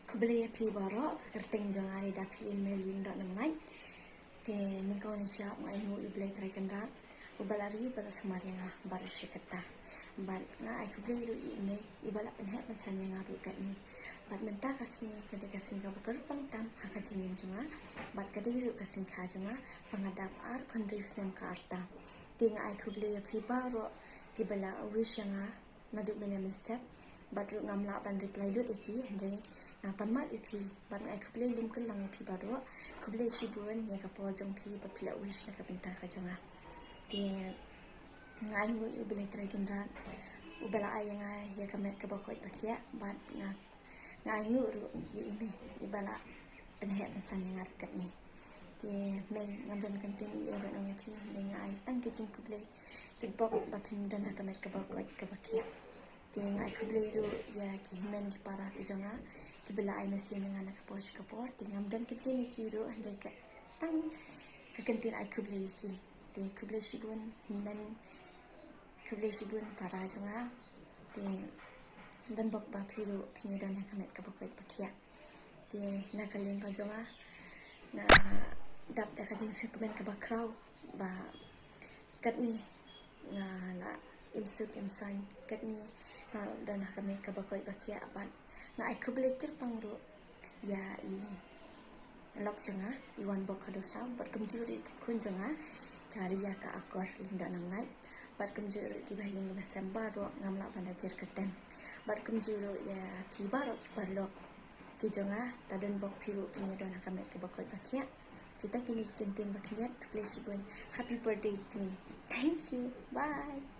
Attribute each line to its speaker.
Speaker 1: Kubeli pi baro kerting jangari da pilin melin dot nangai te ningko ni siap ngai mu iblay trekendat ubalari bala sumaringa bar sikata bar nga ai kubeli ru ime ibala penhet mansanya ngaru kat ni bat menta kasing kade kasing ka bukar pangtam hakajinin junga bat kade ru kasing kha junga pangadap ar pandris nem ka arta ting ai kubeli pi baro kibala wishanga naduk menem step batu ngamla ban reply lut iki hendre na pamat ipi ban ai kuble lim kelang ipi bado kuble shibun ya ka pojong pi bapila wish na ka pinta ka janga ti ngai mu ubele tregendra ubela ai ngai ya ka met ka bakoi pakia ban ngai nguru ye imi ibala penhe pesan yang arkat ni ti me ngamdan kantin ya ban ngai pi ngai tang ke jing kuble ti bok bapin dan ka met ka bakoi ka bakia ting ai kubeli ru ya ki himen ki para ki jonga ki bela ai mesin dengan anak pos kapor tingam dan kentin ki ru andai ka tang ke kentin ai kubeli ki te kubeli shibun himen kubeli shibun para jonga te dan bak ba piru pinyedan nak kamet ka bakwet pakia te na kalin pa jonga na dap da ka jing sikumen ka bakrau ba kat ni na imsuk imsan kat ni dan kami kabakoi bakia apan na ai kubeli pangru ya i lok janga iwan bok kadosa bat kemjuri kun janga kariya ka akor linda nangai bat kemjuri ki bahin basan baro ngamla banda jer keten bat kemjuru ya ki baro ki parlok ki janga tadun bok piru punya dan kami kabakoi bakia kita kini kentin bakniat kubeli shibun happy birthday to me. Thank you, bye.